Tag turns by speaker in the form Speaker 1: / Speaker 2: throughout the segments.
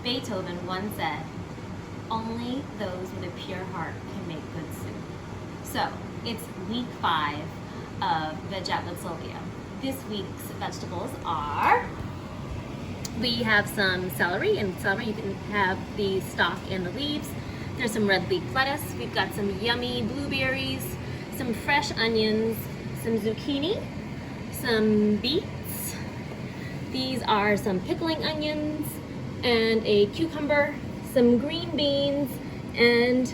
Speaker 1: Beethoven once said, only those with a pure heart can make good soup. So it's week 5 of Veg Out with Sylvia. This week's vegetables are, we have some celery, and celery you can have the stalk and the leaves. There's some red leaf lettuce. We've got some yummy blueberries, some fresh onions, some zucchini, some beets. These are some pickling onions and a cucumber, some green beans, and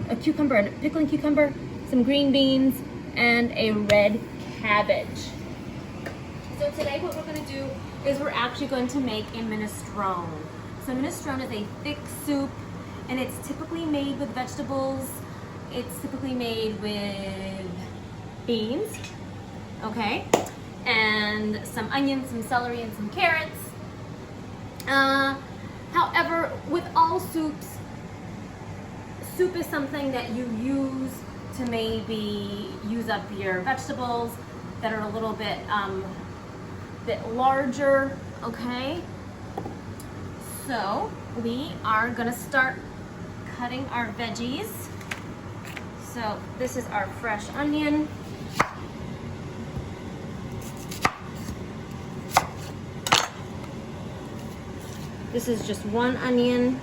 Speaker 1: a cucumber, and a pickling cucumber, some green beans, and a red cabbage. So today what we're going to do is we're actually going to make a minestrone. So minestrone is a thick soup, and it's typically made with vegetables. It's typically made with beans, okay, and some onions, some celery, and some carrots. However, with all soups, soup is something that you use to maybe use up your vegetables that are a little bit larger, okay? So we are gonna start cutting our veggies. So this is our fresh onion. This is just one onion.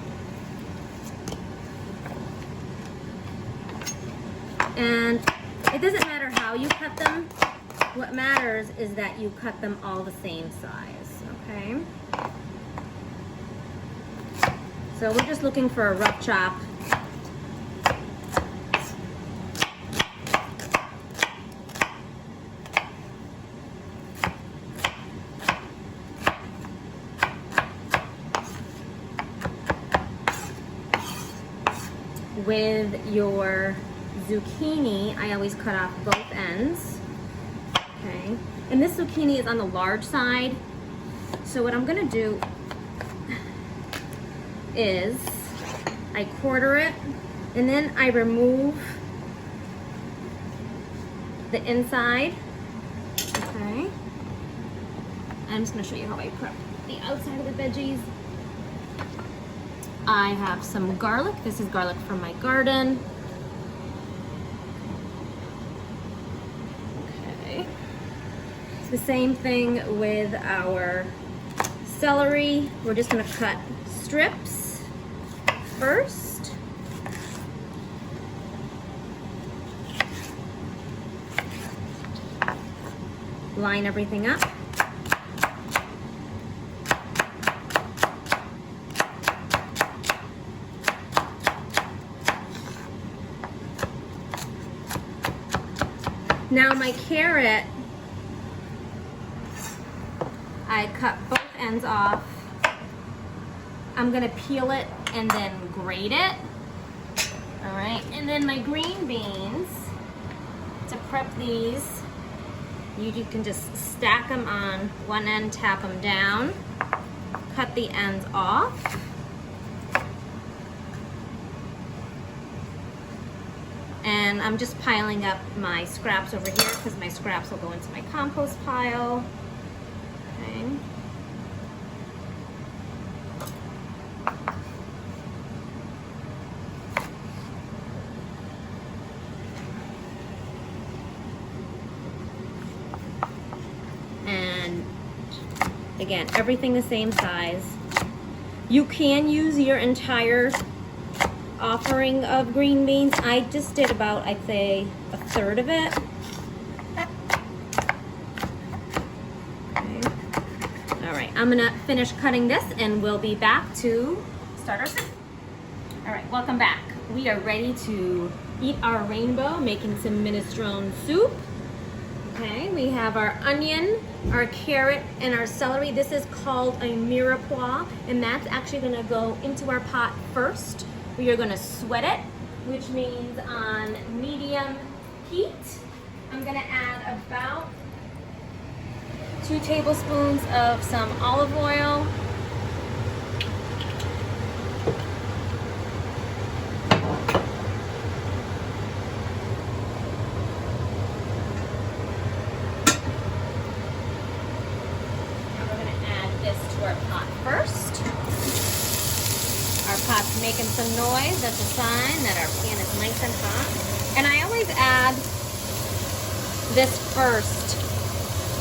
Speaker 1: And it doesn't matter how you cut them. What matters is that you cut them all the same size, okay? So we're just looking for a rough chop. With your zucchini, I always cut off both ends, okay? And this zucchini is on the large side. So what I'm gonna do is I quarter it, and then I remove the inside, okay? I'm just gonna show you how I prep the outside of the veggies. I have some garlic. This is garlic from my garden. Okay. The same thing with our celery. We're just gonna cut strips first. Line everything up. Now my carrot, I cut both ends off. I'm gonna peel it and then grate it. All right, and then my green beans, to prep these, you can just stack them on one end, tap them down, cut the ends off. And I'm just piling up my scraps over here because my scraps will go into my compost pile. Okay. And again, everything the same size. You can use your entire offering of green beans. I just did about, I'd say, a third of it. Okay. All right, I'm gonna finish cutting this and we'll be back to start our soup. All right, welcome back. We are ready to eat our rainbow, making some minestrone soup. Okay, we have our onion, our carrot, and our celery. This is called a mirepoix, and that's actually gonna go into our pot first. We are gonna sweat it, which means on medium heat. I'm gonna add about 2 tablespoons of some olive oil. Now we're gonna hot first. Our pot's making some noise. That's a sign that our pan is nice and hot. And I always add this first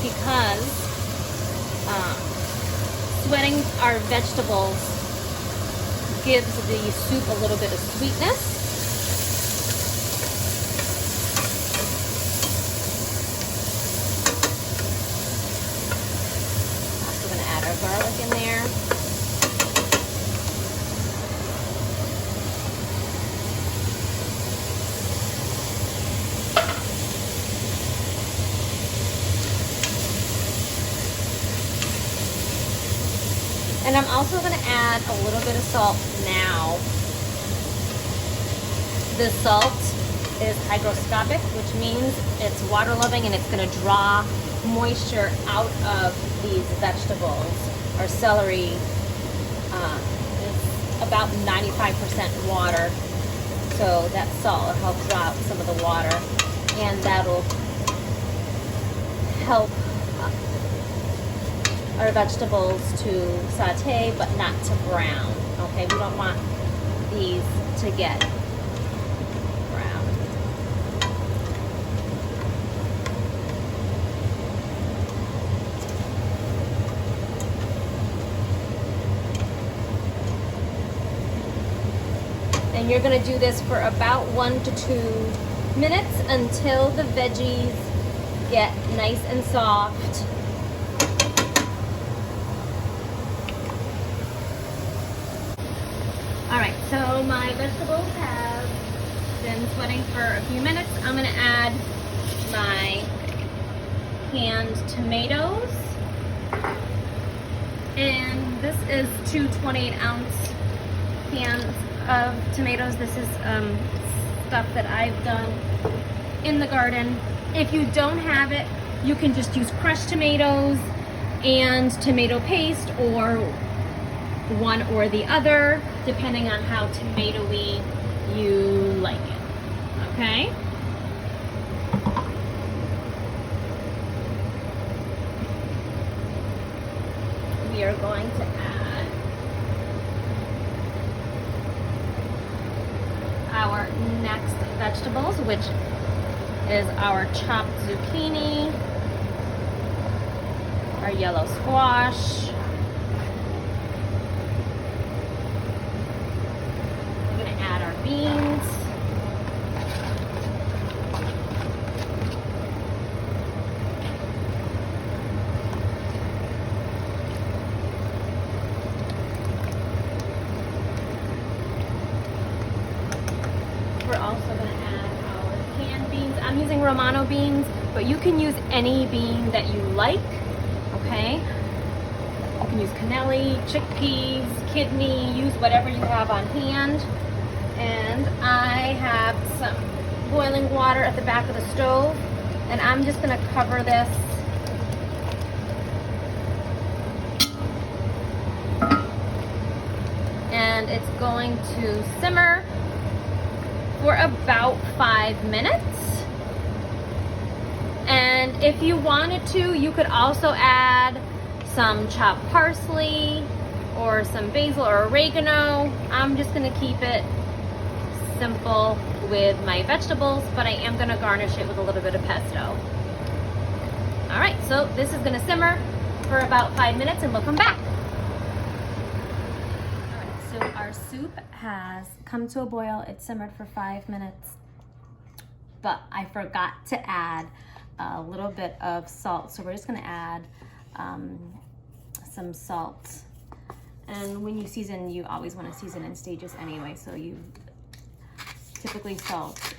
Speaker 1: because sweating our vegetables gives the soup a little bit of sweetness. Also going to add our garlic in there. And I'm also going to add a little bit of salt now. The salt is hygroscopic, which means it's water loving and it's going to draw moisture out of these vegetables. Our celery is about 95% water, so that salt will help draw out some of the water, and that'll help our vegetables to saute but not to brown. Okay, we don't want these to get brown. And you're going to do this for about 1 to 2 minutes until the veggies get nice and soft. Alright, so my vegetables have been sweating for a few minutes. I'm going to add my canned tomatoes. And this is 2 28-ounce cans of tomatoes. This is stuff that I've done in the garden. If you don't have it, you can just use crushed tomatoes and tomato paste, or one or the other, depending on how tomatoey you like it. Okay? We are going to add our next vegetables, which is our chopped zucchini, our yellow squash, beans, we're also going to add our canned beans. I'm using Romano beans, but you can use any bean that you like, okay? You can use cannelli, chickpeas, kidney, use whatever you have on hand. And I have some boiling water at the back of the stove, and I'm just going to cover this and it's going to simmer for about 5 minutes. And if you wanted to, you could also add some chopped parsley or some basil or oregano. I'm just going to keep it simple with my vegetables, but I am going to garnish it with a little bit of pesto. All right, so this is going to simmer for about 5 minutes and we'll come back. All right, so our soup has come to a boil. It simmered for 5 minutes, but I forgot to add a little bit of salt. So we're just going to add some salt. And when you season, you always want to season in stages anyway, so you typically salt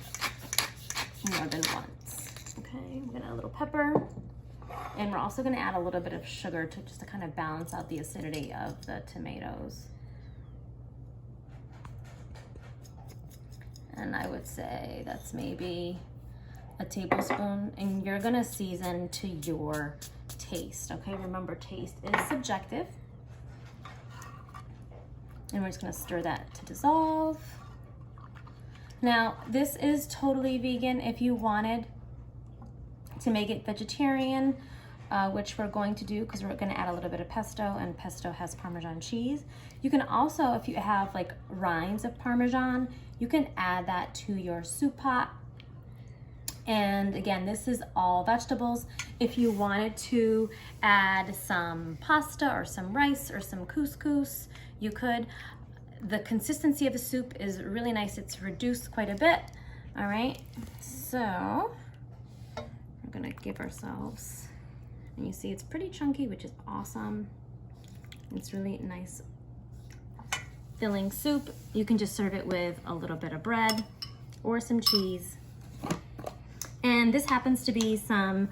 Speaker 1: more than once. Okay, we're gonna add a little pepper, and we're also gonna add a little bit of sugar to just to kind of balance out the acidity of the tomatoes. And I would say that's maybe a tablespoon, and you're gonna season to your taste. Okay, remember, taste is subjective. And we're just gonna stir that to dissolve. Now, this is totally vegan. If you wanted to make it vegetarian, which we're going to do because we're going to add a little bit of pesto, and pesto has Parmesan cheese. You can also, if you have like rinds of Parmesan, you can add that to your soup pot. And again, this is all vegetables. If you wanted to add some pasta or some rice or some couscous, you could. The consistency of the soup is really nice. It's reduced quite a bit. All right, so we're gonna give ourselves, and you see it's pretty chunky, which is awesome. It's really nice filling soup. You can just serve it with a little bit of bread or some cheese. And this happens to be some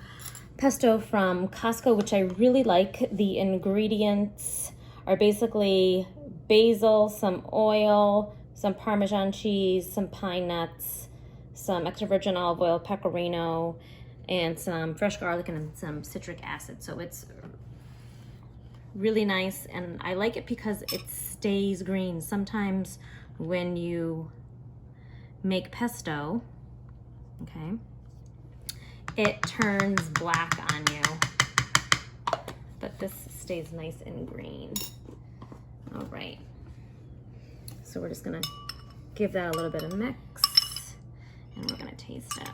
Speaker 1: pesto from Costco, which I really like. The ingredients are basically basil, some oil, some Parmesan cheese, some pine nuts, some extra virgin olive oil, pecorino, and some fresh garlic and some citric acid. So it's really nice, and I like it because it stays green. Sometimes when you make pesto, okay, it turns black on you, but this stays nice and green. All right, so we're just gonna give that a little bit of mix, and we're gonna taste it.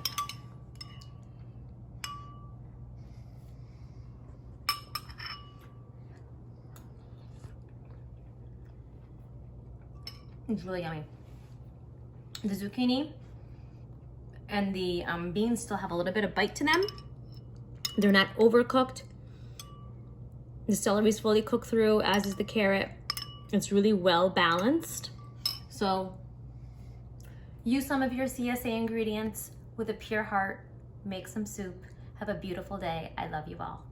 Speaker 1: It's really yummy. The zucchini and the beans still have a little bit of bite to them. They're not overcooked. The celery is fully cooked through, as is the carrot. It's really well balanced. So use some of your CSA ingredients with a pure heart. Make some soup. Have a beautiful day. I love you all.